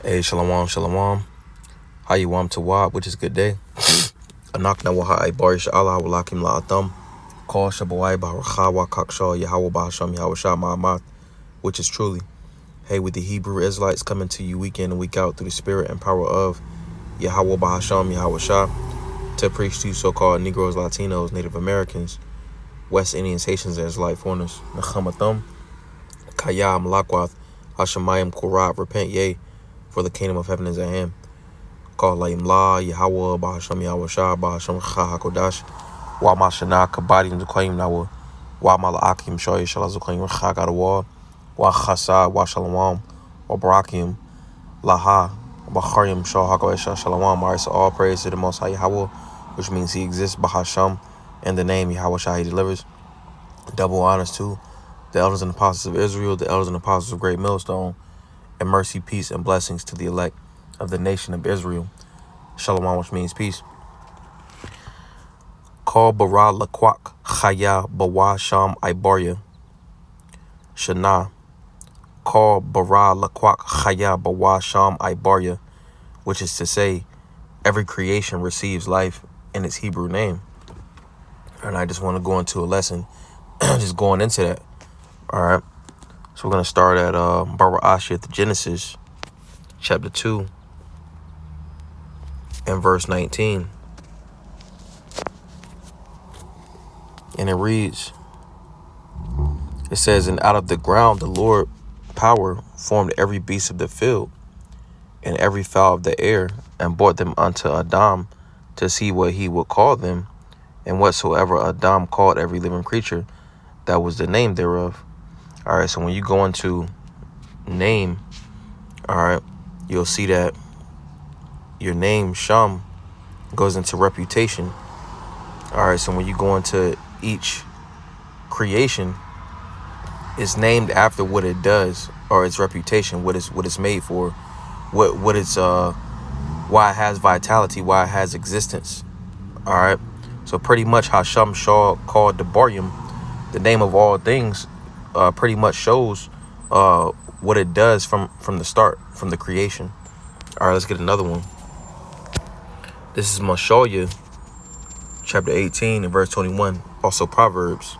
Hey, shalom, shalom. Hayawam Tawab, which is good day. Anak na waha ay barish Allah walakim la'atam. Call Shabawai Barachawa Kakshaw Yahweh Bahasham Yahweh Shah Ma'amat, which is truly. Hey, with the Hebrew Israelites coming to you week in and week out through the spirit and power of Yahweh Bahasham Yahweh Shah to preach to you so-called Negroes, Latinos, Native Americans, West Indians, Haitians, and Israelite foreigners. Nachamatham, Kayam, Lakwath, Hashemayim, Korab, repent, yea, for the kingdom of heaven is at hand. Call Laim La, Yahweh, Bahasham Yahweh Shah, Bahasham Chah HaKodash, Wa Mashana, Kabadim, the Claim Nawa, Wa Malaakim, Shoy, Shalazuklayim, Chagadawa, Wa Chasa, Wa Shalom, Wa Barakim, Laha, Bacharim, Shah HaKodash, Shalom. Alright, so all praise to the Most High Yahweh, which means He exists, Bahasham, and the name Yahweh Shah He delivers. Double honors to the elders and apostles of Israel, the elders and apostles of Great Millstone, and mercy, peace, and blessings to the elect of the nation of Israel. Shalom, which means peace. Call bara lakwak chaya bawa sham ibaria. Shana. Call bara lakwak chaya bawa sham ibaria, which is to say, every creation receives life in its Hebrew name. And I just want to go into a lesson, just going into that. All right. So we're going to start at Bara'ashi, the Genesis, chapter 2, and verse 19. And it reads, it says, and out of the ground the Lord power formed every beast of the field and every fowl of the air, and brought them unto Adam to see what he would call them. And whatsoever Adam called every living creature, that was the name thereof. All right, so when you go into name, all right, you'll see that your name, Sham, goes into reputation. All right, so when you go into each creation, it's named after what it does, or its reputation, what it's made for, what it's why it has vitality, why it has existence. All right, so pretty much how Sham Shaw called the Barium, the name of all things, pretty much shows what it does from the start, from the creation. All right, let's get another one. This is Mashaya, chapter 18 and verse 21, also Proverbs.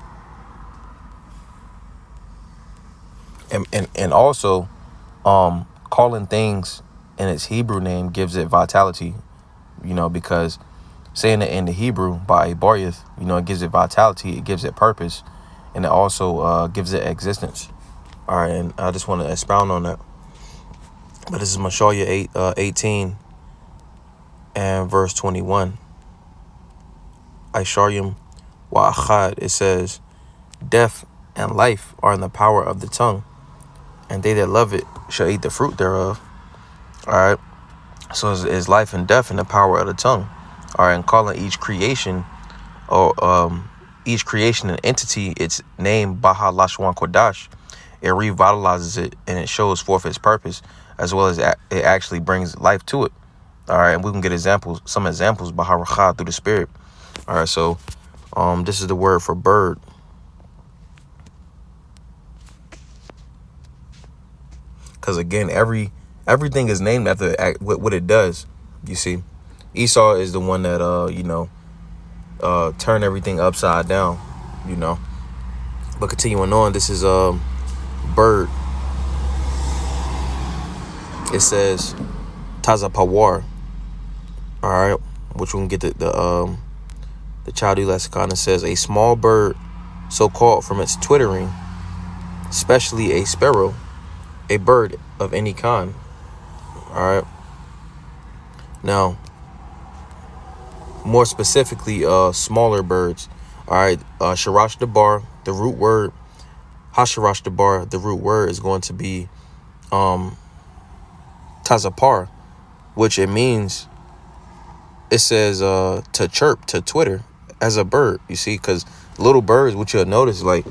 And also calling things in its Hebrew name gives it vitality, because saying it in the Hebrew by Baryath, it gives it vitality, it gives it purpose, and it also gives it existence. All right, and I just want to expound on that. But this is Mashaya 18 and verse 21. Aisharyim wa achad, it says, death and life are in the power of the tongue, and they that love it shall eat the fruit thereof. All right, so it's life and death in the power of the tongue. All right, and calling each creation or each creation an entity, its name Baha Lashwan Kodash, it revitalizes it and it shows forth its purpose, as well as it actually brings life to it. All right, and we can get some examples Baha Racha through the spirit. All right, so this is the word for bird. Because again, everything is named after what it does. You see, Esau is the one that turn everything upside down. But continuing on, this is bird. It says Tazapawar. All right, which we can get the Chaldee lexicon. It says a small bird, so called from its twittering, especially a sparrow, a bird of any kind. All right. Now, more specifically, smaller birds. All right. Sharash Dabar, the root word. Hasharash Dabar, the root word is going to be Tazapar, which it means, it says to chirp, to twitter as a bird. You see, because little birds, what you'll notice, like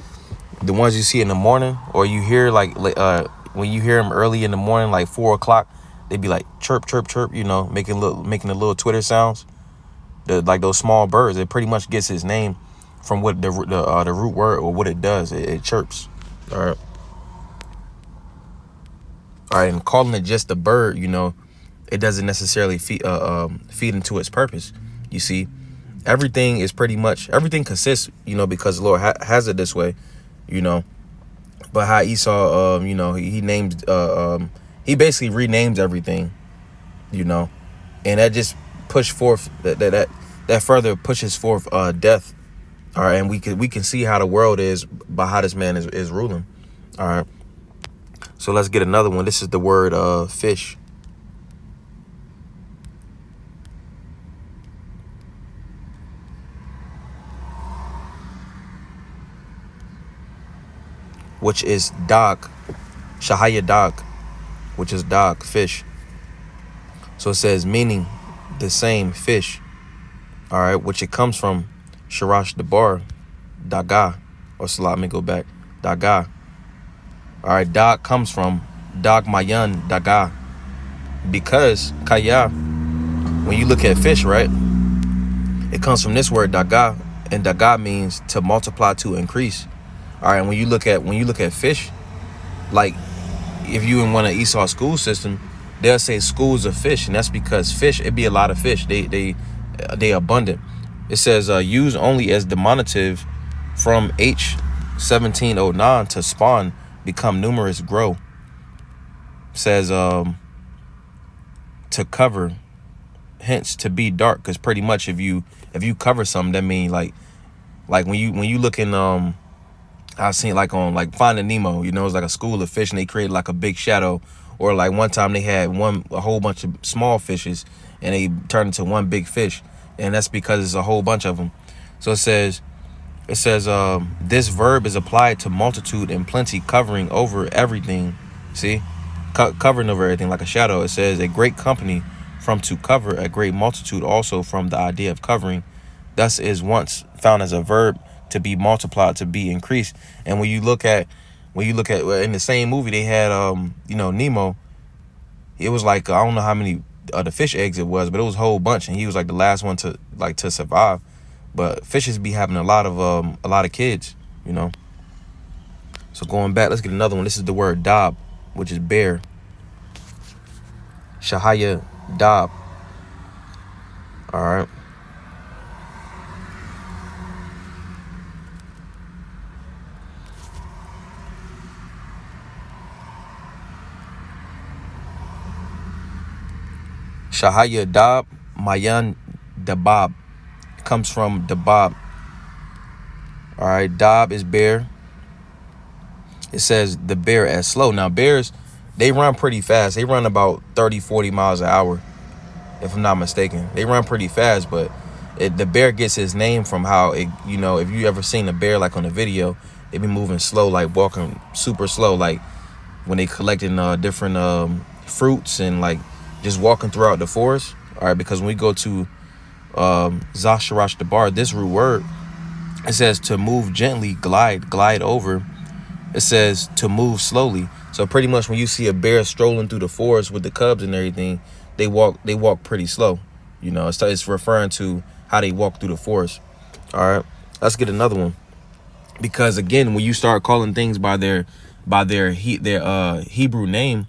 the ones you see in the morning, or you hear when you hear them early in the morning, like 4 o'clock, they be like chirp, chirp, chirp, making the little Twitter sounds. Like those small birds, it pretty much gets its name from what the root word or what it does. It chirps. All right. All right, and calling it just a bird, it doesn't necessarily feed into its purpose. You see, everything consists, because the Lord has it this way, But how Esau, he names, he basically renames everything, and that just push forth that further pushes forth death. All right, and we can see how the world is by how this man is ruling. All right, so let's get another one. This is the word fish. Which is dog, Shahaya dog, which is dog, fish. So it says meaning the same fish. All right, which it comes from Sharash Dabar, Daga, or Salat, let me go back, Daga. All right, dog comes from Dag Mayan Daga, because Kaya, when you look at fish, right, it comes from this word Daga, and Daga means to multiply, to increase. All right, and when you look at fish, like if you in one of Esau's school system, they'll say schools of fish, and that's because fish, it be a lot of fish. They abundant. It says used only as demonstrative from H 1709 to spawn, become numerous, grow. It says to cover, hence to be dark, because pretty much if you cover something, that mean like when you look in I've seen like on like Finding Nemo, it's like a school of fish and they created like a big shadow, or like one time they had a whole bunch of small fishes and they turned into one big fish, and that's because it's a whole bunch of them. So it says this verb is applied to multitude and plenty, covering over everything. See, covering over everything like a shadow. It says a great company, from to cover, a great multitude also from the idea of covering. Thus is once found as a verb to be multiplied, to be increased. And when you look at in the same movie, they had Nemo. It was like I don't know how many the fish eggs it was, but it was a whole bunch, and he was like the last one to survive. But fishes be having a lot of kids, So going back, let's get another one. This is the word dab, which is bear. Shahaya dab. All right. Shahaya Dab, Mayan Dabab. Comes from Dabab. All right, Dab is bear. It says the bear as slow. Now, bears, they run pretty fast. They run about 30, 40 miles an hour, if I'm not mistaken. They run pretty fast, but the bear gets his name from how it, if you ever seen a bear like on a video, they be moving slow, like walking super slow, like when they collecting different fruits and like just walking throughout the forest. All right, because when we go to Zasharash Dabar, this root word, it says to move gently, glide over. It says to move slowly. So pretty much when you see a bear strolling through the forest with the cubs and everything, they walk pretty slow. It's referring to how they walk through the forest. All right, let's get another one. Because again, when you start calling things by their Hebrew name,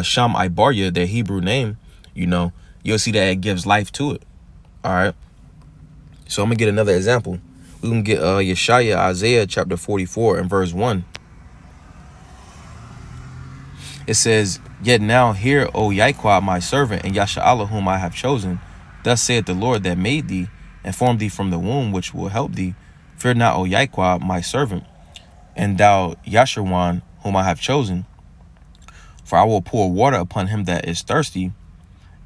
Sham Ibarya, their Hebrew name, you'll see that it gives life to it. All right. So I'm gonna get another example. We can get Yeshaya, Isaiah chapter 44 and verse 1. It says, "Yet now hear, O Yahweh, my servant, and Yasha'Allah, whom I have chosen. Thus saith the Lord that made thee, and formed thee from the womb, which will help thee. Fear not, O Yahweh, my servant, and thou Yasharwan, whom I have chosen. For I will pour water upon him that is thirsty,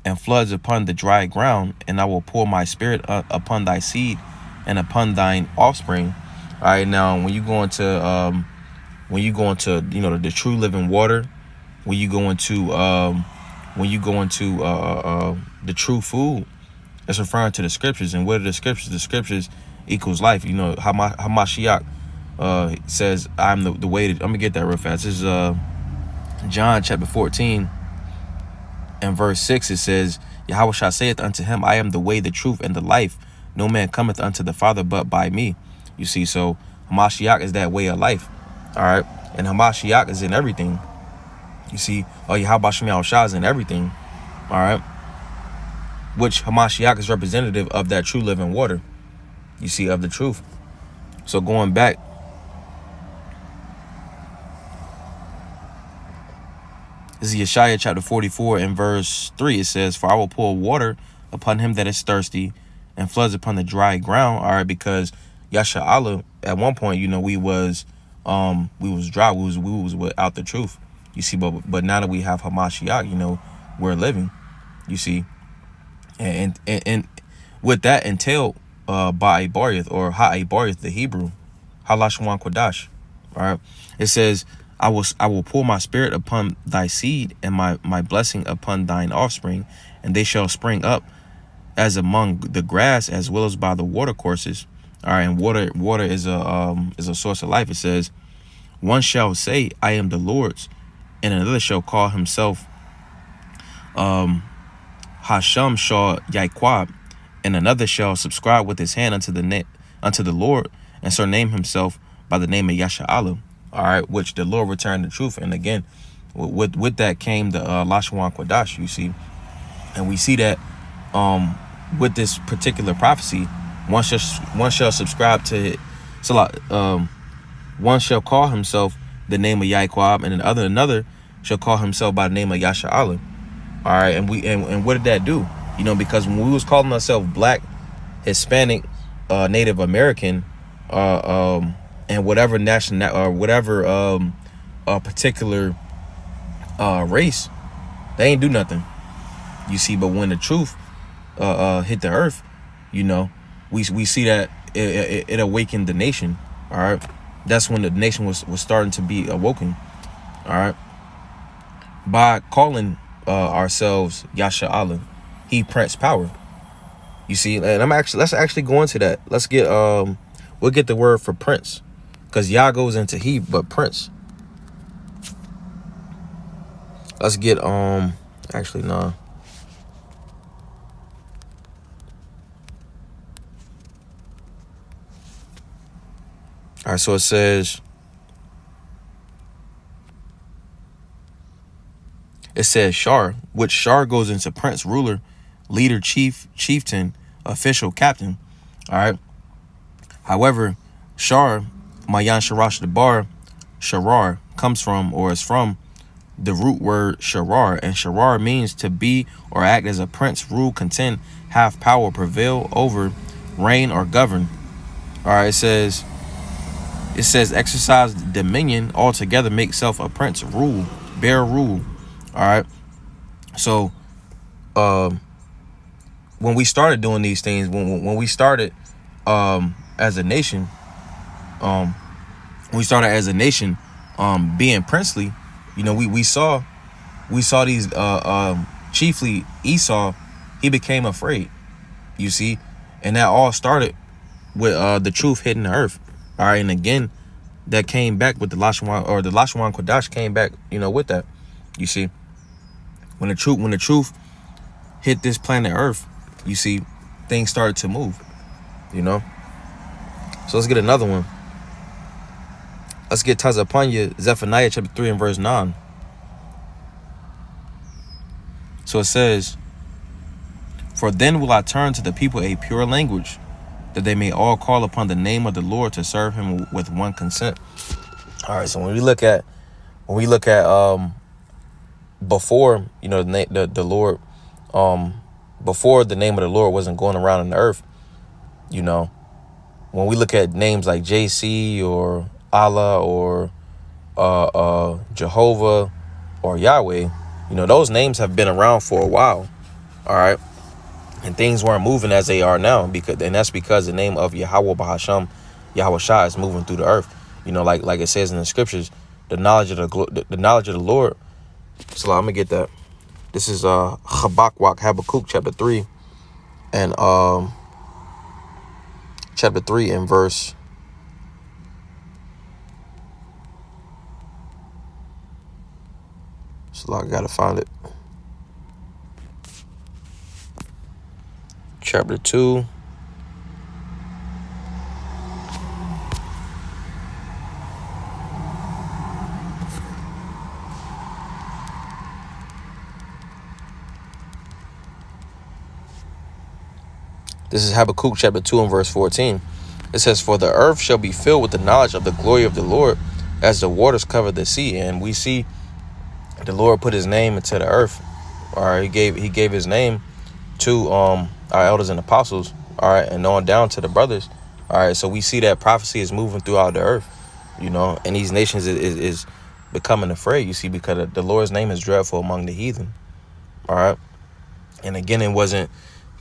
and floods upon the dry ground, and I will pour my spirit upon thy seed and upon thine offspring." All right, now when you go into the true living water, when you go into the true food, it's referring to the scriptures. And what are the scriptures? The scriptures equals life. Hamashiach says, "I'm the way." I'm gonna get that real fast. This is John chapter 14 and verse 6. It says, "Yahweh shall saith unto him, I am the way, the truth, and the life. No man cometh unto the Father but by me." You see, so Hamashiach is that way of life. All right, and Hamashiach is in everything. You see, Yahweh Shem Yahushua is in everything. All right. Which Hamashiach is representative of that true living water. You see, of the truth. So going back, this is Yeshaya chapter 44 and verse 3. It says, "For I will pour water upon him that is thirsty, and floods upon the dry ground." All right, because Yasha Allah, at one point, we was dry, we was without the truth. You see, but now that we have Hamashiach, we're living. You see, and with that entailed by Bariath or Ha'Bariath, the Hebrew, Halashwan Kodash. All right, it says, I will pour my spirit upon thy seed, and my blessing upon thine offspring, and they shall spring up as among the grass, as well as by the water courses. All right, and water is a source of life. It says, one shall say, I am the Lord's, and another shall call himself Hashem Shah Yaiquab, and another shall subscribe with his hand unto the Lord, and surname himself by the name of Yasha Allah. All right, which the Lord returned the truth. And again, with that came the Lashwan Kodash, you see. And we see that with this particular prophecy, one shall subscribe to it. So one shall call himself the name of Yaiquab, and another shall call himself by the name of Yasha Allah. All right, and what did that do? Because when we was calling ourselves Black, Hispanic, Native American, and whatever national or whatever particular race, they ain't do nothing. You see, but when the truth hit the earth, we see that it awakened the nation. All right, that's when the nation was starting to be awoken. All right, by calling ourselves Yasha Allah, He Prince Power. You see, and let's actually go into that. Let's get we'll get the word for Prince, because Yah goes into He, but Prince. Let's get actually no. All right, so it says Shar, which Shar goes into Prince, ruler, leader, chief, chieftain, official, captain. All right. However, Shar, Mayan Sharash Debar, Sharar, comes from or is from the root word Sharar, and Sharar means to be or act as a prince, rule, contend, have power, prevail over, reign, or govern. All right, it says exercise dominion, altogether make self a prince, rule, bear rule. All right. So when we started doing these things, when we started as a nation, being princely, we saw these chiefly Esau, he became afraid, you see, and that all started with the truth hitting the earth. All right, and again, that came back with the Lashwan, or the Lashwan Kodash came back, with that. You see, when the truth hit this planet Earth, you see, things started to move. So let's get another one. Let's get Tazapanya, Zephaniah chapter 3 and verse 9. So it says, for then will I turn to the people a pure language, that they may all call upon the name of the Lord to serve him with one consent. All right, so when we look at before, the Lord, before the name of the Lord wasn't going around on the earth, when we look at names like JC or Allah or Jehovah or Yahweh, those names have been around for a while. All right. And things weren't moving as they are now, and that's because the name of Yahweh Bahasham, Yahushua, is moving through the earth. Like it says in the scriptures, the knowledge of the Lord. So I'm gonna get that. This is Habakkuk chapter 3, and chapter 3 and verse. So I gotta find it. Chapter 2. This is Habakkuk chapter 2 and verse 14. It says, for the earth shall be filled with the knowledge of the glory of the Lord as the waters cover the sea. And we see the Lord put his name into the earth. All right, he gave his name to our elders and apostles. All right, and on down to the brothers. All right, so we see that prophecy is moving throughout the earth, and these nations is becoming afraid, you see, because the Lord's name is dreadful among the heathen. All right, and again,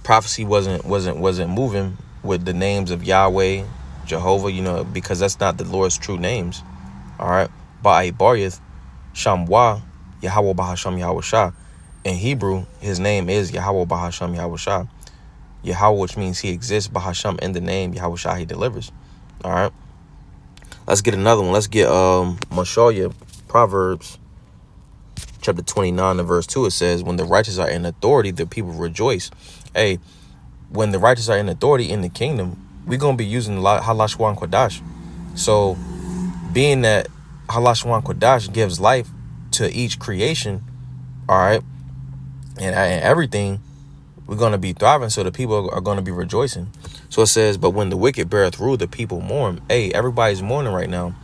prophecy wasn't moving with the names of Yahweh, Jehovah, because that's not the Lord's true names. All right, Ba'ai Shamwa, Yahweh Bahasham Yahweh Shah. In Hebrew, his name is Yahweh Bahasham Yahweh Shah. Yahweh, which means he exists, Bahasham, in the name, Yahweh Shah, he delivers. All right. Let's get another one. Let's get Mashaya, Proverbs chapter 29 and verse 2. It says, when the righteous are in authority, the people rejoice. Hey, when the righteous are in authority in the kingdom, we're going to be using Halashwan Kodash. So being that Halashwan Kodash gives life to each creation, all right, and everything, we're going to be thriving, so the people are going to be rejoicing. So it says, but when the wicked beareth rule, the people mourn. Hey, everybody's mourning right now.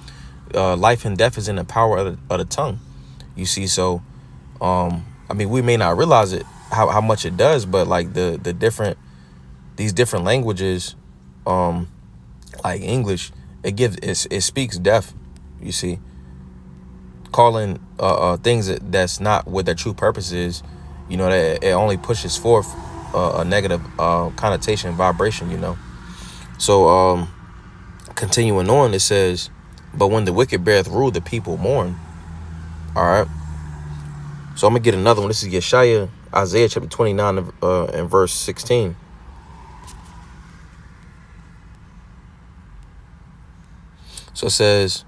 Life and death is in the power of the tongue. You see, so, we may not realize it, how much it does, but like these different languages, like English, it speaks death, you see. Calling things that's not what their true purpose is, that it only pushes forth a negative connotation, vibration, So continuing on, it says, but when the wicked beareth rule, the people mourn. All right. So I'm gonna get another one. This is Yeshaya, Isaiah chapter 29 and verse 16. So it says,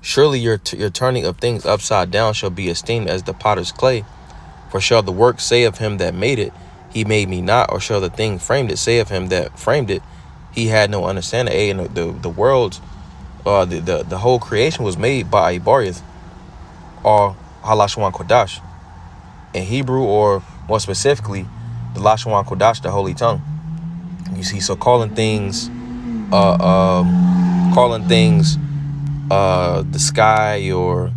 surely your turning of things upside down shall be esteemed as the potter's clay. For shall the work say of him that made it, he made me not? Or shall the thing framed it say of him that framed it, he had no understanding? And the world's, the whole creation was made by a Barith, or Halashwan Kodash in Hebrew, or more specifically, the Lashwan Kodash, the holy tongue. You see, so calling things the sky, or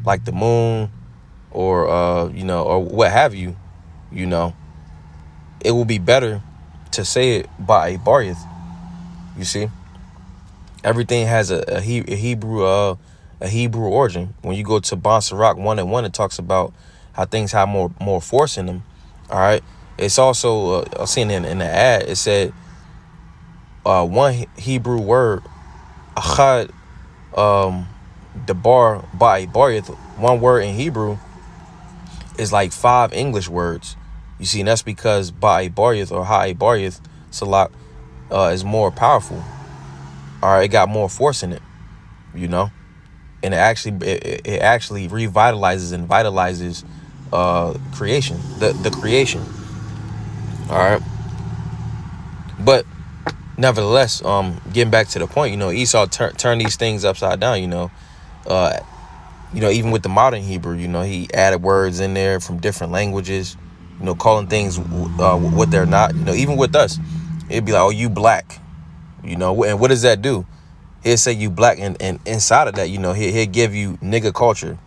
like the moon, or or what have you, it will be better to say it by a Barith. You see, everything has a Hebrew origin. When you go to Bon Sirach 1:1, it talks about how things have more force in them. All right, it's also I've seen in the ad, it said one Hebrew word, achad, debar by Barith, one word in Hebrew is like 5 English words. You see, and that's because by Barith, or ha Barith Salak, is more powerful. All right, it got more force in it, and it actually revitalizes and vitalizes creation, the creation. All right, but nevertheless, getting back to the point, Esau turned these things upside down. Even with the modern Hebrew, he added words in there from different languages, calling things what they're not. Even with us, it'd be like, oh, you black, and what does that do? He'll say you black, and inside of that, he'll give you nigga culture.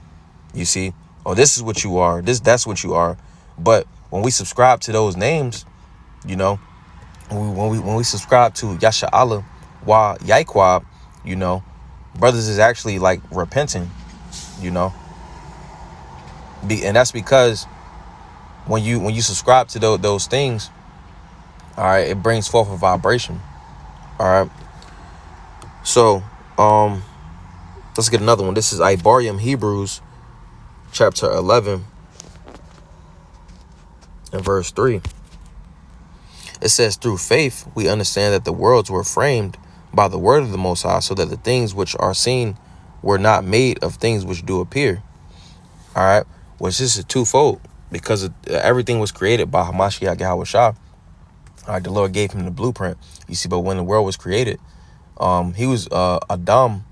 You see, oh, this is what you are. That's what you are. But when we subscribe to those names, when we subscribe to Yasha Allah Wa Yaikwab, brothers is actually like repenting, and that's because when you subscribe to those things, all right, it brings forth a vibration. All right. So, let's get another one. This is Ibarium, Hebrews chapter 11 and verse 3. It says, through faith, we understand that the worlds were framed by the word of the Most High, so that the things which are seen were not made of things which do appear. All right. Which is a twofold, because everything was created by Hamashiach Yahweh Shah. All right. The Lord gave him the blueprint. You see, but when the world was created, he was Adam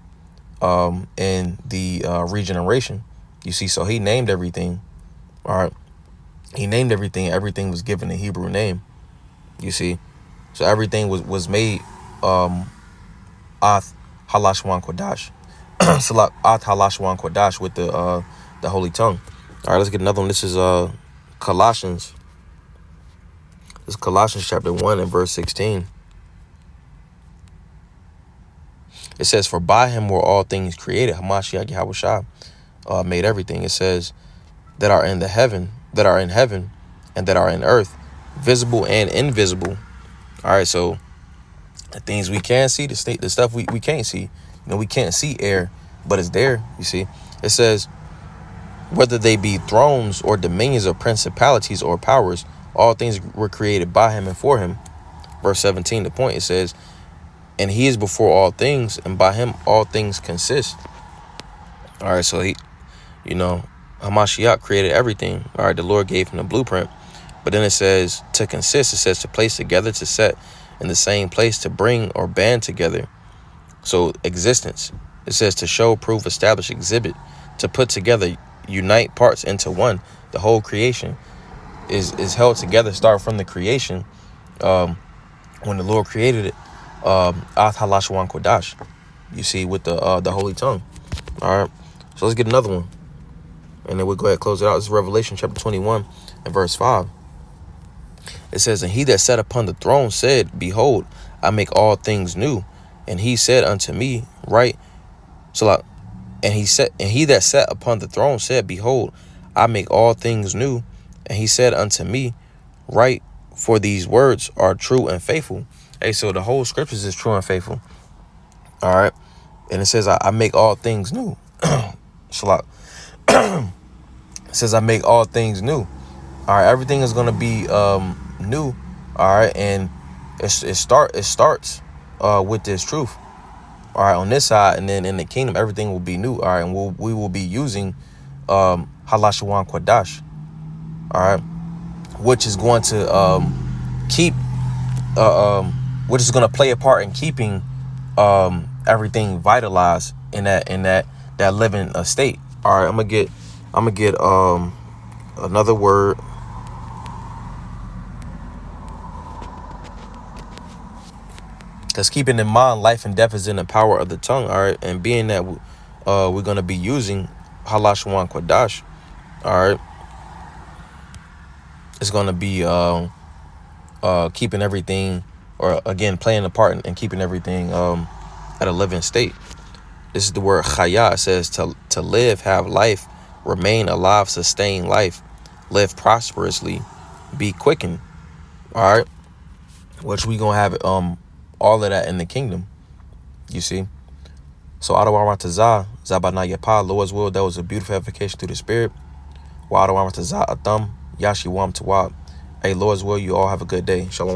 in the regeneration. You see, so he named everything. All right. He named everything. Everything was given a Hebrew name. You see, So everything was made Ath Halashwan Kodash. Salat Ath Halashwan Kodash with the holy tongue. All right, let's get another one. This is Colossians. This is Colossians chapter 1 and verse 16. It says, "For by him were all things created." Hamashiach Yahushua made everything. It says, "that are in heaven, and that are in earth, visible and invisible." All right, so the things we can see, the stuff we can't see. You know, we can't see air, but it's there. You see, it says, "whether they be thrones or dominions or principalities or powers, all things were created by him and for him." Verse 17, the point, it says, "and he is before all things, and by him all things consist." All right, so Hamashiach created everything. All right, the Lord gave him the blueprint. But then it says to consist. It says to place together, to set in the same place, to bring or band together. So existence. It says to show, prove, establish, exhibit, to put together, unite parts into one. The whole creation is held together, start from the creation. When the Lord created it, Ath Halashwan Kodash, you see, with the holy tongue. All right, so let's get another one, and then we'll go ahead and close it out. This is Revelation chapter 21 and verse 5. It says, "and he that sat upon the throne said, Behold, I make all things new. And he said unto me, Right." And he that sat upon the throne said, Behold, I make all things new. And he said unto me, Right, for these words are true and faithful. Hey, so the whole scriptures is true and faithful. All right. And it says, I make all things new. Shalak. It says, I make all things new. All right. Everything is going to be new. All right. And it starts with this truth. All right. On this side. And then in the kingdom, everything will be new. All right. And we will be using Halashwan Kodash. All right. Which is going to keep which is going to play a part in keeping everything vitalized in that living state. All right, I'm gonna get another word. Because keeping in mind, life and death is in the power of the tongue. All right, and being that we're gonna be using Halashwan Kodash. All right, it's gonna be keeping everything, or again playing a part in keeping everything at a living state. This is the word chaya. It says to live, have life, remain alive, sustain life, live prosperously, be quickened. All right, which we gonna have all of that in the kingdom. You see. So Adawaratazah, Zabana Yapa, Lord's will. That was a beautiful application through the Spirit. Wa Adawaratazah Atham, Yashiwam Tawab. Hey, Lord's will. You all have a good day. Shalom.